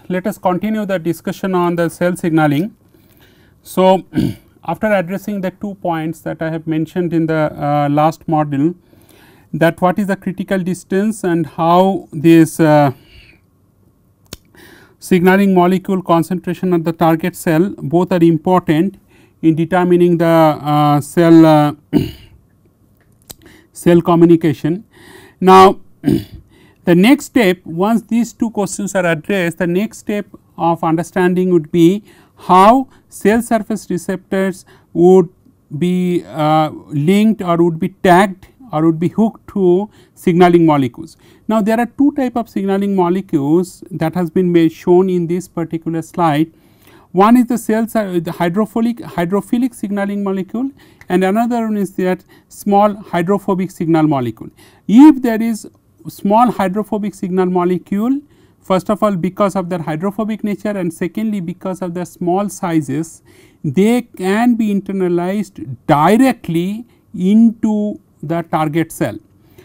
let us continue the discussion on the cell signaling. So, after addressing the 2 points that I have mentioned in the last module, that what is the critical distance and how this signaling molecule concentration at the target cell both are important in determining the cell communication. Now, the next step, once these 2 questions are addressed, the next step of understanding would be how cell surface receptors would be linked or would be tagged or would be hooked to signaling molecules. Now, there are 2 type of signaling molecules that has been shown in this particular slide. One is the the hydrophilic signaling molecule, and another one is that small hydrophobic signal molecule. If there is small hydrophobic signal molecule, first of all because of their hydrophobic nature, and secondly because of their small sizes, they can be internalized directly into the target cell.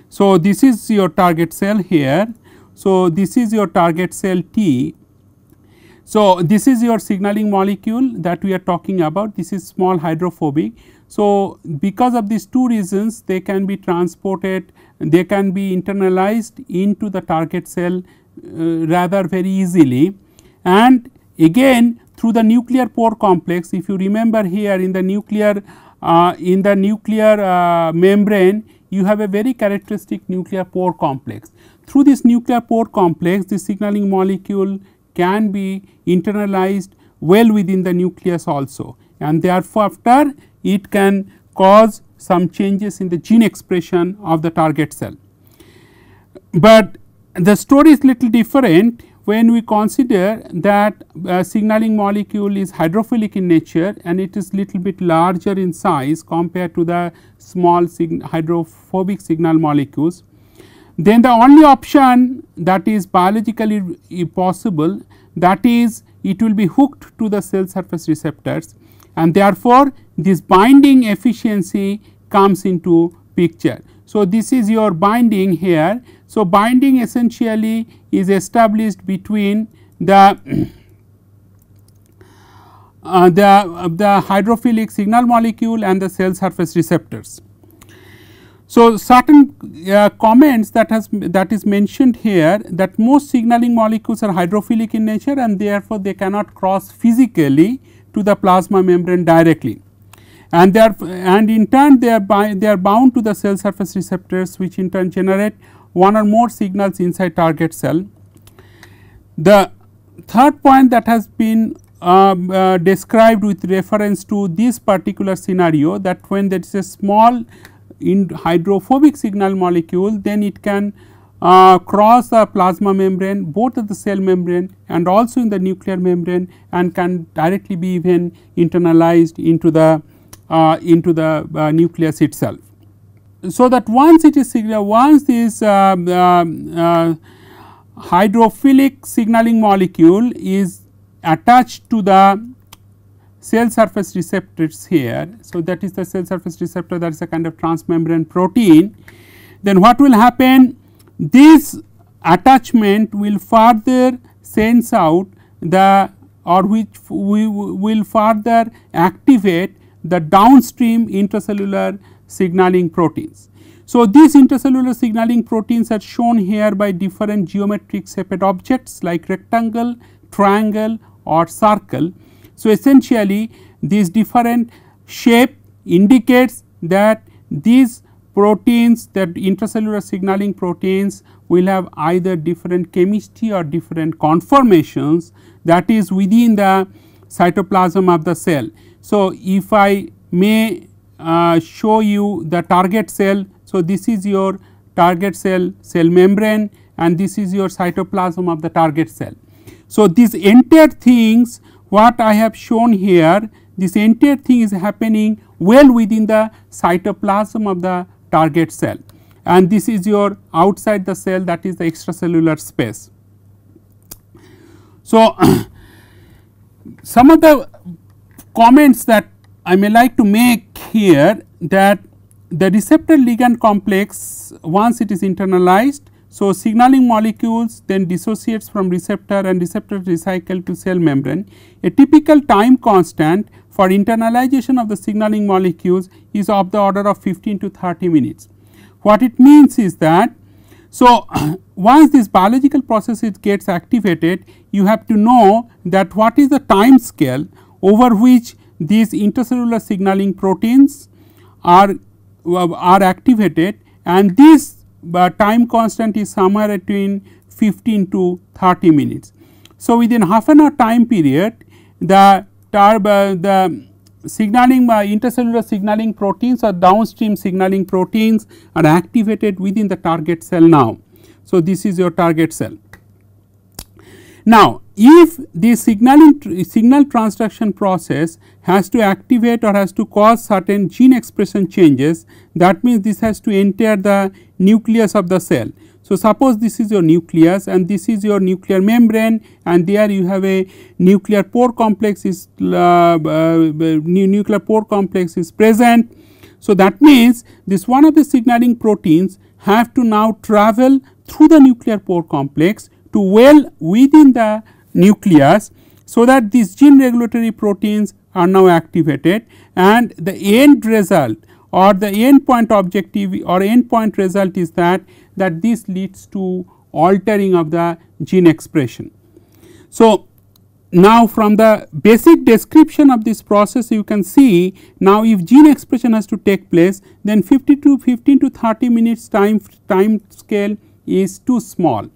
So, this is your target cell here. So, this is your target cell T. So, this is your signaling molecule that we are talking about, this is small hydrophobic. So, because of these 2 reasons, they can be transported, they can be internalized into the target cell rather very easily. And again through the nuclear pore complex, if you remember here in the nuclear membrane, you have a very characteristic nuclear pore complex. Through this nuclear pore complex, the signaling molecule can be internalized well within the nucleus also, and therefore, after it can cause some changes in the gene expression of the target cell. But the story is little different when we consider that signaling molecule is hydrophilic in nature and it is little bit larger in size compared to the small hydrophobic signal molecules. Then the only option that is biologically possible, that is it will be hooked to the cell surface receptors, and therefore, this binding efficiency comes into picture. So, this is your binding here. So, binding essentially is established between the hydrophilic signal molecule and the cell surface receptors. So, certain comments that is mentioned here, that most signaling molecules are hydrophilic in nature and therefore, they cannot cross physically to the plasma membrane directly, and in turn they are bound to the cell surface receptors, which in turn generate one or more signals inside target cell. The third point that has been described with reference to this particular scenario, that when there is a small hydrophobic signal molecule, then it can cross the plasma membrane, both at the cell membrane and also in the nuclear membrane, and can directly be even internalized into the nucleus itself. So, that once it is once this hydrophilic signaling molecule is attached to the cell surface receptors here. So, that is the cell surface receptor, that is a kind of transmembrane protein. Then what will happen? This attachment will further sense out the, or which we will further activate the downstream intracellular signaling proteins. So, these intracellular signaling proteins are shown here by different geometric shaped objects like rectangle, triangle or circle. So, essentially these different shape indicates that these proteins, that intracellular signaling proteins will have either different chemistry or different conformations, that is within the cytoplasm of the cell. So, if I may show you the target cell. So, this is your target cell membrane and this is your cytoplasm of the target cell. So, these entire things what I have shown here, this entire thing is happening well within the cytoplasm of the target cell, and this is your outside the cell, that is the extracellular space. So, some of the comments that I may like to make here, that the receptor ligand complex, once it is internalized, So, signaling molecules then dissociates from receptor and receptor recycle to cell membrane. A typical time constant for internalization of the signaling molecules is of the order of 15 to 30 minutes. What it means is that, so once this biological process gets activated, you have to know that what is the time scale over which these intercellular signaling proteins are activated, and this time constant is somewhere between 15 to 30 minutes. So, within half an hour time period, the signaling intercellular signaling proteins or downstream signaling proteins are activated within the target cell now. So, this is your target cell. Now, if the signal transduction process has to activate or has to cause certain gene expression changes, that means this has to enter the nucleus of the cell. So, suppose this is your nucleus and this is your nuclear membrane, and there you have a nuclear pore complex is nuclear pore complex is present. So, that means this one of the signaling proteins have to now travel through the nuclear pore complex to well within the nucleus, so that these gene regulatory proteins are now activated, and the end result or the end point objective or end point result is that this leads to altering of the gene expression. So, now from the basic description of this process you can see, now if gene expression has to take place, then 15 to 30 minutes time scale is too small.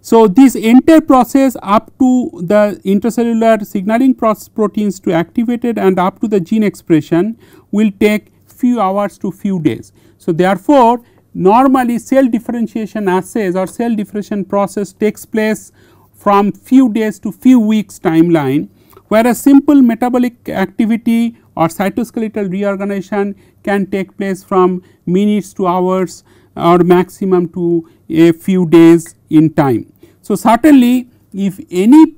So, this entire process up to the intercellular signaling proteins to activated and up to the gene expression will take few hours to few days. So, therefore, normally cell differentiation assays or cell differentiation process takes place from few days to few weeks timeline, whereas simple metabolic activity or cytoskeletal reorganization can take place from minutes to hours or maximum to a few days in time. So, certainly if any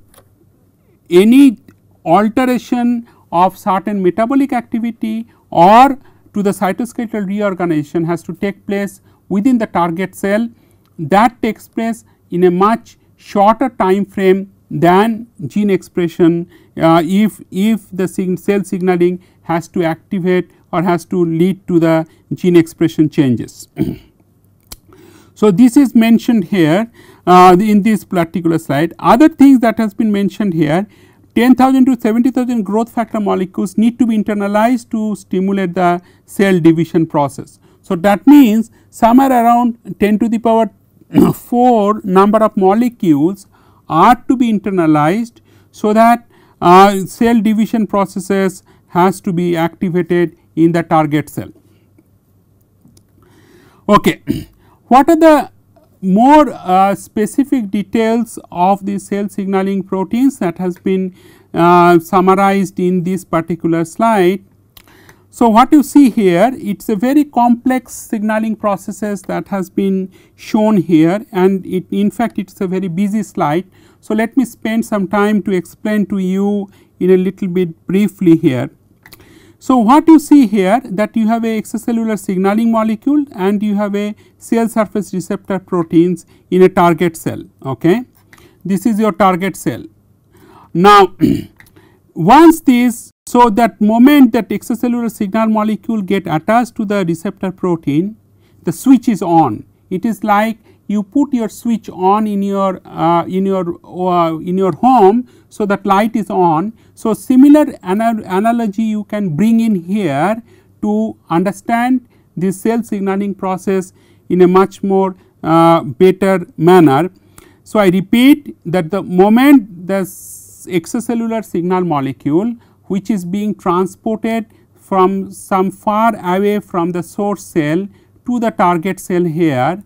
alteration of certain metabolic activity or to the cytoskeletal reorganization has to take place within the target cell, that takes place in a much shorter time frame than gene expression if the cell signaling has to activate or has to lead to the gene expression changes. So, this is mentioned here in this particular slide. Other things that has been mentioned here, 10,000 to 70,000 growth factor molecules need to be internalized to stimulate the cell division process. So, that means somewhere around 10 to the power 4 number of molecules are to be internalized, so that cell division processes has to be activated in the target cell. Okay. What are the more specific details of the cell signaling proteins that has been summarized in this particular slide? So, what you see here, it is a very complex signaling processes that has been shown here, and it in fact it is a very busy slide. So, let me spend some time to explain to you in a little bit briefly here. So, what you see here, that you have a extracellular signaling molecule and you have a cell surface receptor proteins in a target cell. Okay. This is your target cell. Now, once this, so that moment that extracellular signal molecule get attached to the receptor protein, the switch is on. It is like you put your switch on in your home, so that light is on. So, similar analogy you can bring in here to understand this cell signaling process in a much more better manner. So, I repeat that the moment the extracellular signal molecule which is being transported from some far away from the source cell to the target cell here.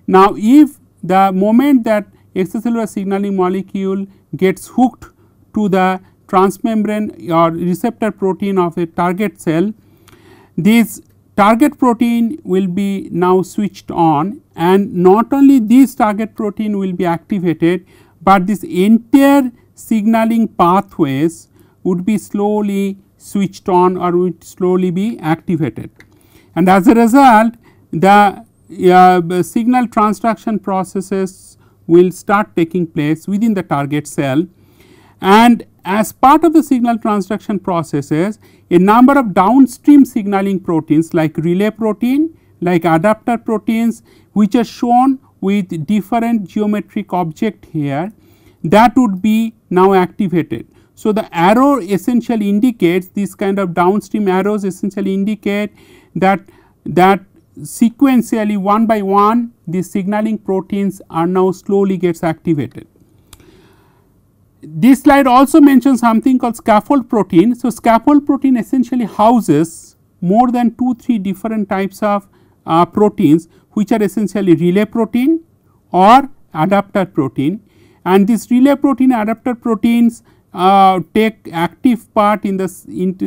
Now, if the moment that extracellular signaling molecule gets hooked to the transmembrane or receptor protein of a target cell, this target protein will be now switched on, and not only this target protein will be activated, but this entire signaling pathways would be slowly switched on or would slowly be activated. And as a result, the signal transduction processes will start taking place within the target cell, and as part of the signal transduction processes, a number of downstream signaling proteins like relay protein, like adapter proteins, which are shown with different geometric object here, that would be now activated. So, the arrow essentially indicates, this kind of downstream arrows essentially indicate that sequentially one by one these signaling proteins are now slowly gets activated. This slide also mentions something called scaffold protein. So, scaffold protein essentially houses more than 2-3 different types of proteins, which are essentially relay protein or adapter protein, and this relay protein adapter proteins take active part in the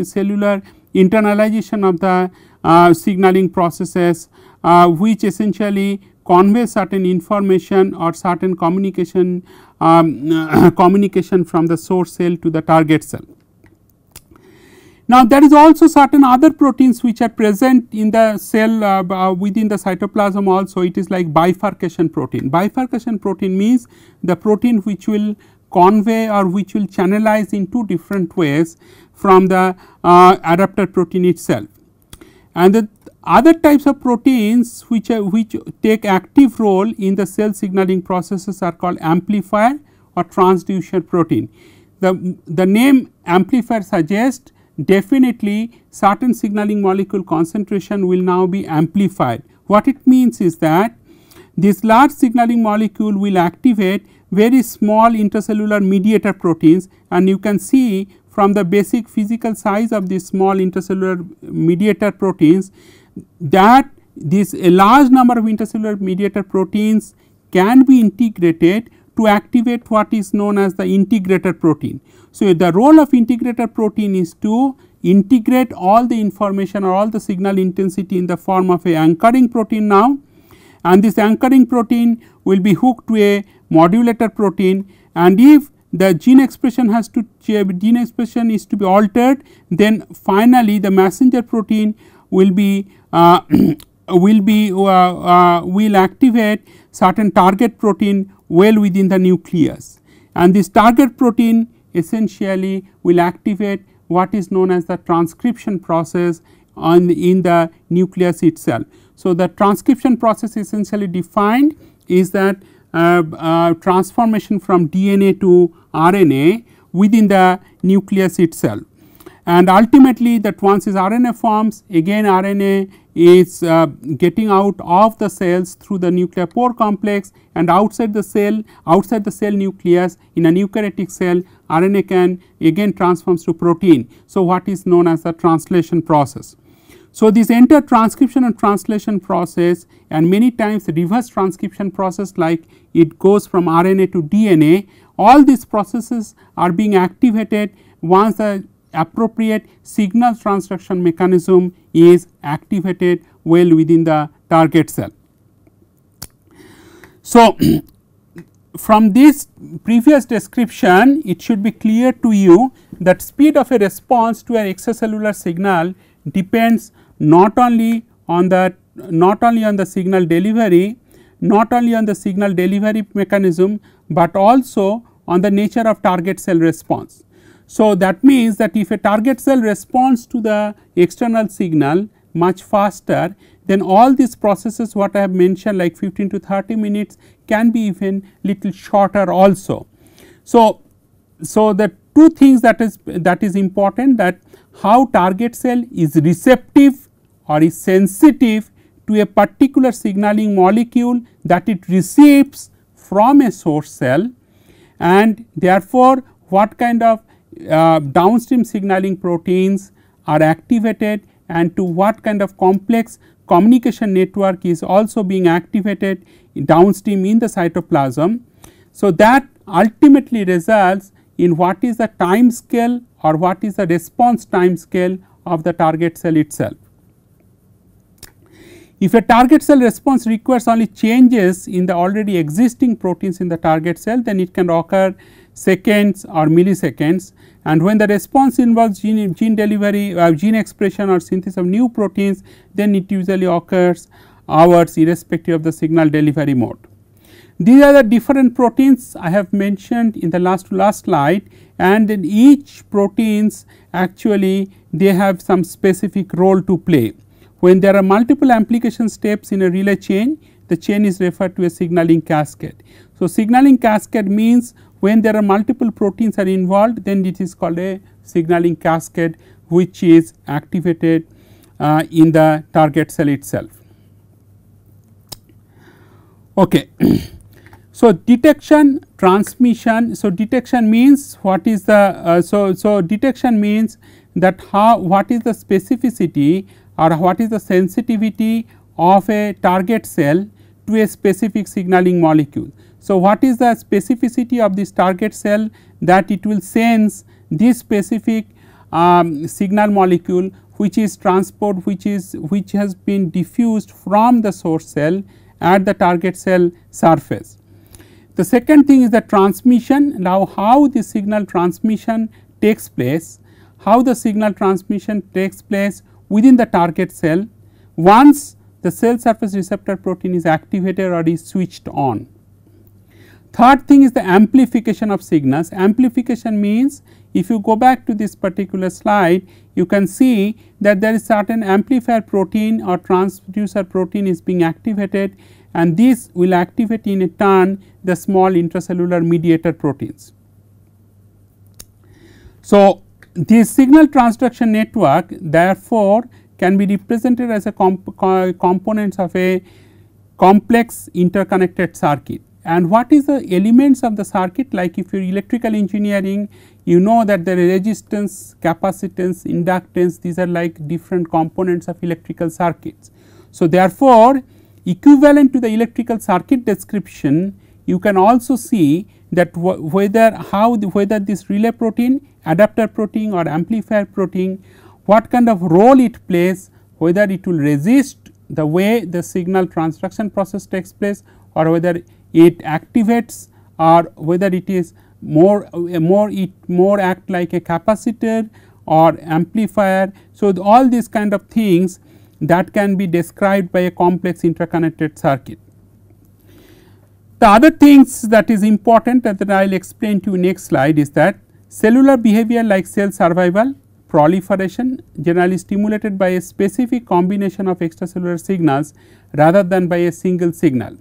cellular internalization of the signaling processes, which essentially convey certain information or certain communication communication from the source cell to the target cell. Now, there is also certain other proteins which are present in the cell within the cytoplasm also. It is like bifurcation protein. Bifurcation protein means the protein which will convey or which will channelize in two different ways from the adapter protein itself. And the other types of proteins which take active role in the cell signaling processes are called amplifier or transducer protein. The name amplifier suggests definitely certain signaling molecule concentration will now be amplified. What it means is that this large signaling molecule will activate very small intracellular mediator proteins, and you can see from the basic physical size of these small intracellular mediator proteins that a large number of intracellular mediator proteins can be integrated to activate what is known as the integrator protein. So, the role of integrator protein is to integrate all the information or all the signal intensity in the form of a anchoring protein now, and this anchoring protein will be hooked to a modulator protein, and if the gene expression is to be altered, then finally the messenger protein will activate certain target protein well within the nucleus, and this target protein essentially will activate what is known as the transcription process in the nucleus itself. So, the transcription process essentially defined is that transformation from DNA to RNA within the nucleus itself, and ultimately that once this RNA forms, again RNA is getting out of the cells through the nuclear pore complex, and outside the cell nucleus in a eukaryotic cell, RNA can again transforms to protein. So, what is known as the translation process. So, this entire transcription and translation process, and many times reverse transcription process, like it goes from RNA to DNA, all these processes are being activated once the appropriate signal transduction mechanism is activated well within the target cell. So, from this previous description, it should be clear to you that speed of a response to an extracellular signal depends not only on the signal delivery, mechanism, but also on the nature of target cell response. So, that means that if a target cell responds to the external signal much faster, then all these processes what I have mentioned like 15 to 30 minutes can be even little shorter also. So, the two things that is important, that how target cell is receptive or is sensitive to a particular signaling molecule that it receives from a source cell, and therefore, what kind of downstream signaling proteins are activated and to what kind of complex communication network is also being activated downstream in the cytoplasm. So, that ultimately results in what is the time scale or what is the response time scale of the target cell itself. If a target cell response requires only changes in the already existing proteins in the target cell, then it can occur seconds or milliseconds, and when the response involves gene delivery, gene expression or synthesis of new proteins, then it usually occurs hours irrespective of the signal delivery mode. These are the different proteins I have mentioned in the last slide, and in each proteins actually they have some specific role to play. When there are multiple amplification steps in a relay chain, the chain is referred to as signaling cascade. So, signaling cascade means when there are multiple proteins are involved, then it is called a signaling cascade, which is activated in the target cell itself. Okay. So, detection, transmission. So, detection means what is the so detection means that what is the specificity or what is the sensitivity of a target cell to a specific signaling molecule. So, what is the specificity of this target cell, that it will sense this specific signal molecule which is which has been diffused from the source cell at the target cell surface. The second thing is the transmission. Now, how the signal transmission takes place, how the signal transmission takes place within the target cell once the cell surface receptor protein is activated or is switched on. Third thing is the amplification of signals. Amplification means, if you go back to this particular slide, you can see that there is certain amplifier protein or transducer protein is being activated, and this will activate in a turn the small intracellular mediator proteins. So, this signal transduction network therefore can be represented as a components of a complex interconnected circuit. And what is the elements of the circuit? Like if you are electrical engineering, you know that there is resistance, capacitance, inductance, these are like different components of electrical circuits. So, therefore, equivalent to the electrical circuit description, you can also see that whether this relay protein, adapter protein or amplifier protein, what kind of role it plays, whether it will resist the way the signal transduction process takes place, or whether it activates, or whether it is more act like a capacitor or amplifier. So, all these kind of things that can be described by a complex interconnected circuit. The other things that is important that I will explain to you next slide is that cellular behavior like cell survival, proliferation generally stimulated by a specific combination of extracellular signals rather than by a single signal.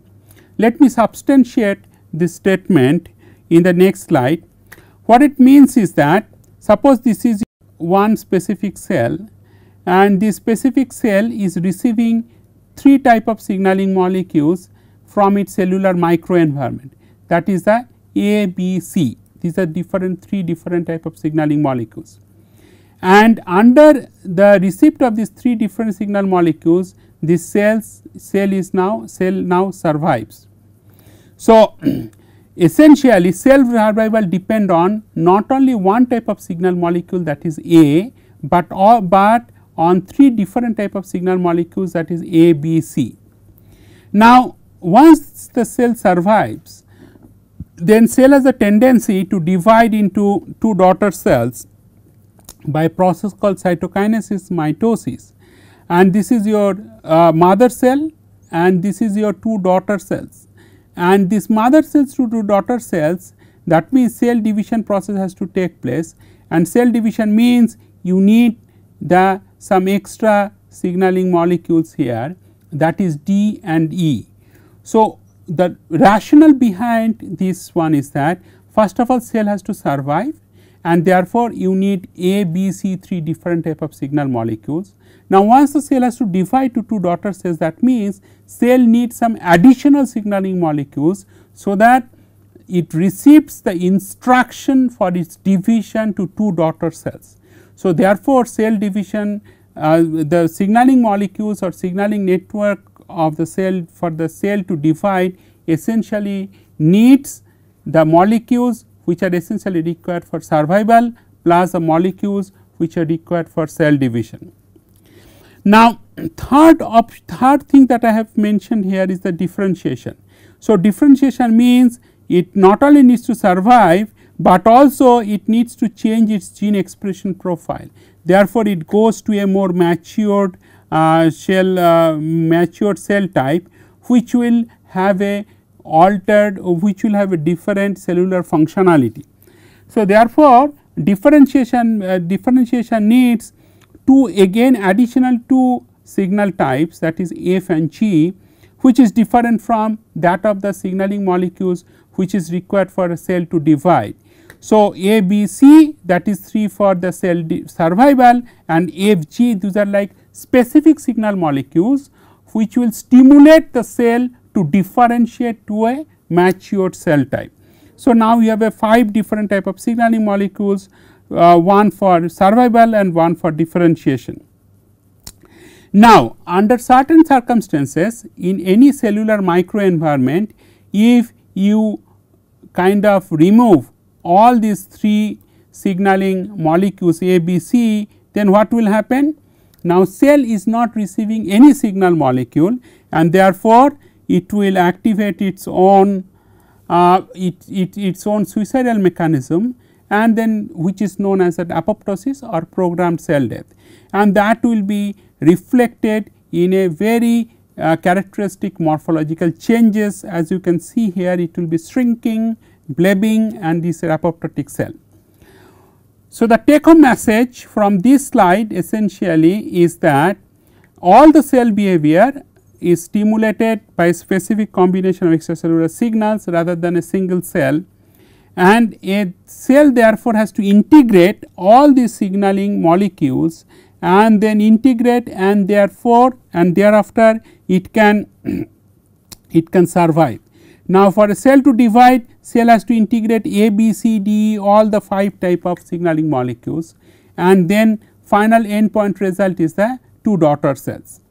Let me substantiate this statement in the next slide. What it means is that, suppose this is one specific cell, and this specific cell is receiving 3 type of signaling molecules from its cellular microenvironment, that is the A, B, C. These are 3 different type of signaling molecules, and under the receipt of these 3 different signal molecules, this cell now survives. So, essentially cell survival depend on not only one type of signal molecule, that is A, but on 3 different type of signal molecules, that is A, B, C. Now, once the cell survives, then cell has a tendency to divide into 2 daughter cells by a process called cytokinesis mitosis, and this is your mother cell and this is your 2 daughter cells, and this mother cells to 2 daughter cells, that means cell division process has to take place, and cell division means you need some extra signaling molecules here, that is D and E. So, the rationale behind this one is that, first of all, cell has to survive, and therefore, you need A, B, C 3 different type of signal molecules. Now, once the cell has to divide to 2 daughter cells, that means cell needs some additional signaling molecules, so that it receives the instruction for its division to 2 daughter cells. So, therefore, cell division, the signaling molecules or signaling network of the cell, for the cell to divide, essentially needs the molecules which are essentially required for survival plus the molecules which are required for cell division. Now, third thing that I have mentioned here is the differentiation. So, differentiation means it not only needs to survive, but also it needs to change its gene expression profile. Therefore, it goes to a more matured mature cell type, which will have a altered, which will have a different cellular functionality. So, therefore, differentiation needs two again additional two signal types, that is F and G, which is different from that of the signaling molecules which is required for a cell to divide. So, A, B, C, that is 3 for the cell survival, and F, G, these are like specific signal molecules which will stimulate the cell to differentiate to a matured cell type. So, now you have a 5 different type of signaling molecules, one for survival and one for differentiation. Now, under certain circumstances in any cellular microenvironment, if you kind of remove all these 3 signaling molecules A, B, C, then what will happen? Now, cell is not receiving any signal molecule, and therefore, it will activate its own its own suicidal mechanism, and then which is known as an apoptosis or programmed cell death, and that will be reflected in a very characteristic morphological changes. As you can see here, it will be shrinking, blebbing, and this apoptotic cell. So, the take home message from this slide essentially is that all the cell behavior is stimulated by a specific combination of extracellular signals rather than a single cell, and a cell therefore has to integrate all these signaling molecules and then integrate, and therefore and thereafter it can survive. Now, for a cell to divide, cell has to integrate A, B, C, D, E, all the 5 type of signaling molecules, and then final endpoint result is the 2 daughter cells.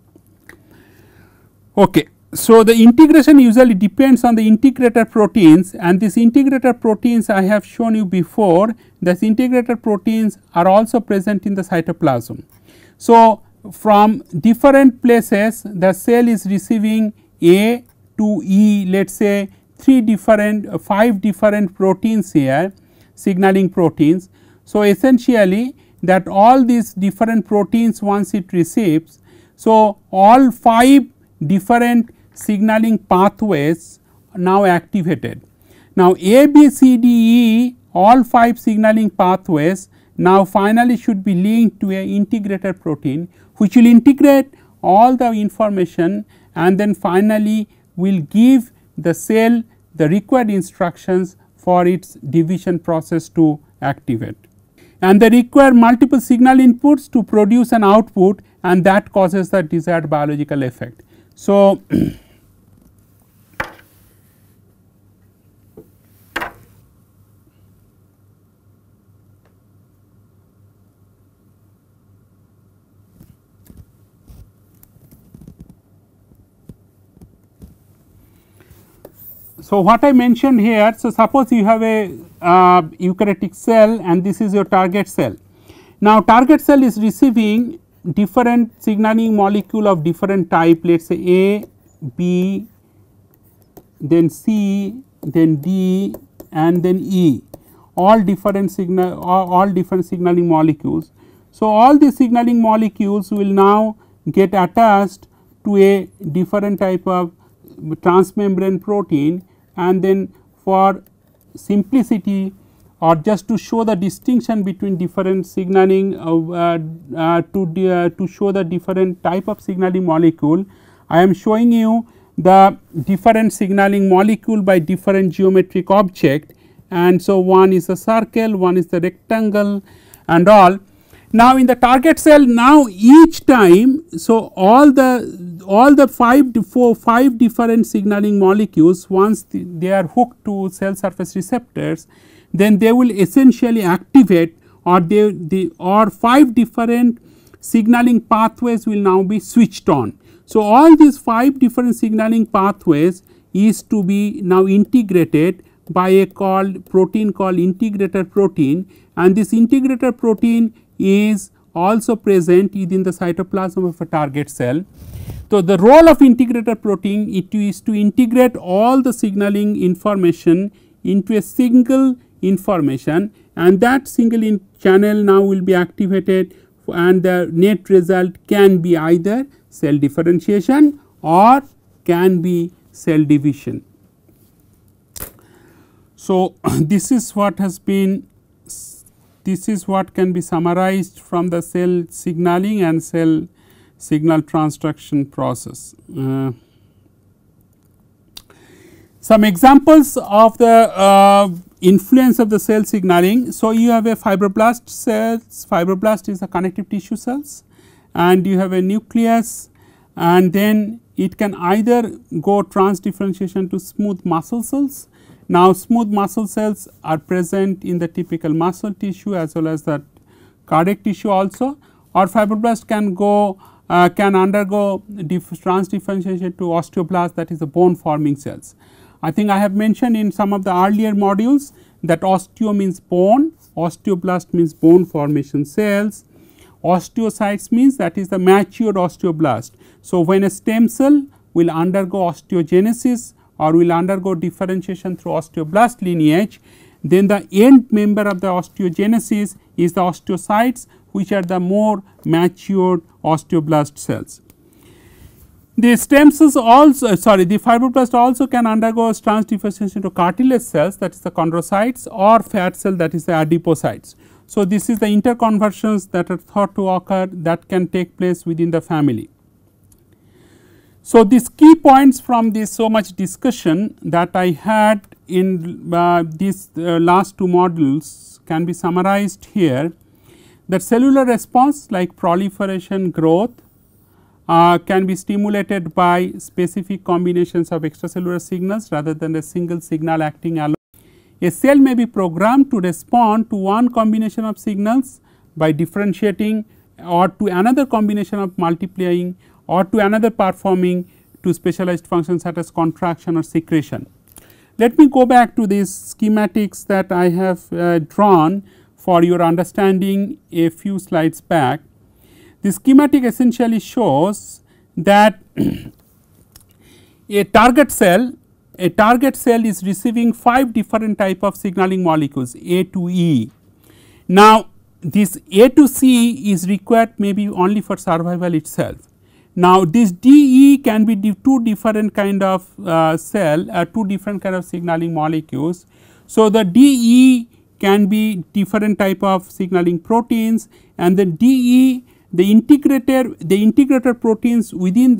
Okay. So, the integration usually depends on the integrator proteins, and these integrator proteins I have shown you before. These integrator proteins are also present in the cytoplasm. So, from different places the cell is receiving A to E, let us say 5 different proteins here, signaling proteins. So, essentially that all these different proteins once it receives, so all 5 different signaling pathways now activated. Now, A, B, C, D, E, all 5 signaling pathways now finally should be linked to a integrator protein, which will integrate all the information and then finally will give the cell the required instructions for its division process to activate. And they require multiple signal inputs to produce an output, and that causes the desired biological effect. So, so what I mentioned here, so suppose you have a eukaryotic cell and this is your target cell. Now, target cell is receiving different signaling molecule of different type, let us say A, B, then C, then D, and then E, all different signaling molecules. So, all these signaling molecules will now get attached to a different type of transmembrane protein, and then for simplicity or just to show the distinction between different signaling to show the different type of signaling molecule, I am showing you the different signaling molecule by different geometric object, and so one is a circle, one is the rectangle and all. Now, in the target cell, now each time, so all the 5 different signaling molecules, once they are hooked to cell surface receptors, then they will essentially activate, or or 5 different signaling pathways will now be switched on. So, all these 5 different signaling pathways is to be now integrated by a protein called integrator protein, and this integrator protein is also present within the cytoplasm of a target cell. So, the role of integrator protein is to integrate all the signaling information into a single information, and that single channel now will be activated and the net result can be either cell differentiation or can be cell division. So, this is what has been, this is what can be summarized from the cell signaling and cell signal transduction process. Some examples of the influence of the cell signaling. So, you have a fibroblast cells, fibroblast is a connective tissue cells, and you have a nucleus, and then it can either go transdifferentiation to smooth muscle cells. Now, smooth muscle cells are present in the typical muscle tissue as well as the cardiac tissue also, or fibroblast can go can undergo transdifferentiation to osteoblast, that is the bone forming cells. I think I have mentioned in some of the earlier modules that osteo means bone, osteoblast means bone formation cells, osteocytes means that is the matured osteoblast. So, when a stem cell will undergo osteogenesis or will undergo differentiation through osteoblast lineage, then the end member of the osteogenesis is the osteocytes, which are the more matured osteoblast cells. The stem cells also the fibroblast also can undergo transdifferentiation to cartilage cells, that is the chondrocytes, or fat cell, that is the adipocytes. So, this is the interconversions that are thought to occur that can take place within the family. So, these key points from this so much discussion that I had in these last two modules can be summarized here, that cellular response like proliferation, growth can be stimulated by specific combinations of extracellular signals rather than a single signal acting alone. A cell may be programmed to respond to one combination of signals by differentiating, or to another combination of multiplying, or to another performing to specialized functions such as contraction or secretion. Let me go back to these schematics that I have drawn for your understanding a few slides back. The schematic essentially shows that a target cell is receiving 5 different type of signaling molecules A to E. Now, this A to C is required maybe only for survival itself. Now, this DE can be two different kind of cell, 2 different kind of signaling molecules. So, the DE can be different type of signaling proteins, and the DE, the integrator proteins within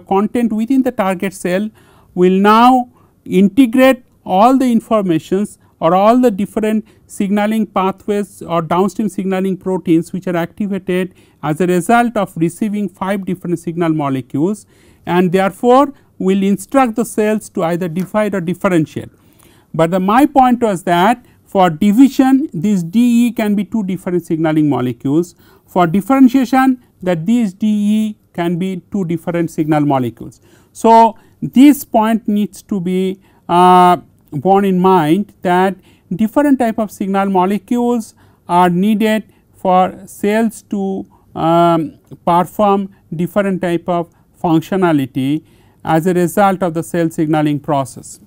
content within the target cell will now integrate all the informations or all the different signaling pathways or downstream signaling proteins which are activated as a result of receiving 5 different signal molecules, and therefore, will instruct the cells to either divide or differentiate. But my point was that for division, this DE can be 2 different signaling molecules. For differentiation, that these DE can be 2 different signal molecules. So, this point needs to be borne in mind that different type of signal molecules are needed for cells to perform different type of functionality as a result of the cell signaling process.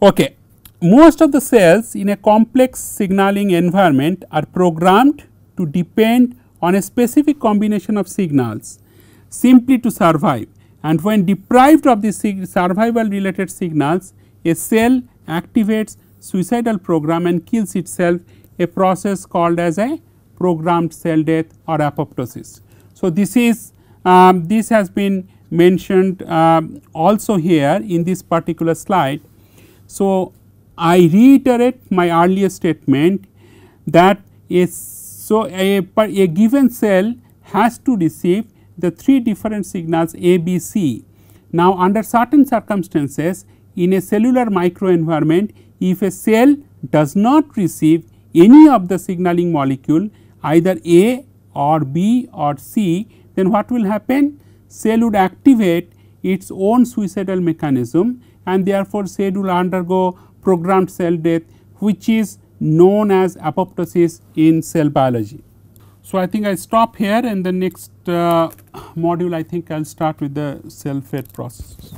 Okay. Most of the cells in a complex signaling environment are programmed to depend on a specific combination of signals simply to survive, and when deprived of the survival related signals, a cell activates suicidal program and kills itself, a process called as a programmed cell death or apoptosis. So, this is this has been mentioned also here in this particular slide. So, I reiterate my earlier statement that a given cell has to receive the 3 different signals A, B, C. Now, under certain circumstances in a cellular microenvironment, if a cell does not receive any of the signaling molecule either A or B or C, then what will happen? Cell would activate its own suicidal mechanism, and therefore, cell will undergo programmed cell death, which is known as apoptosis in cell biology. So, I think I stop here, and the next module I think I will start with the cell fate processes.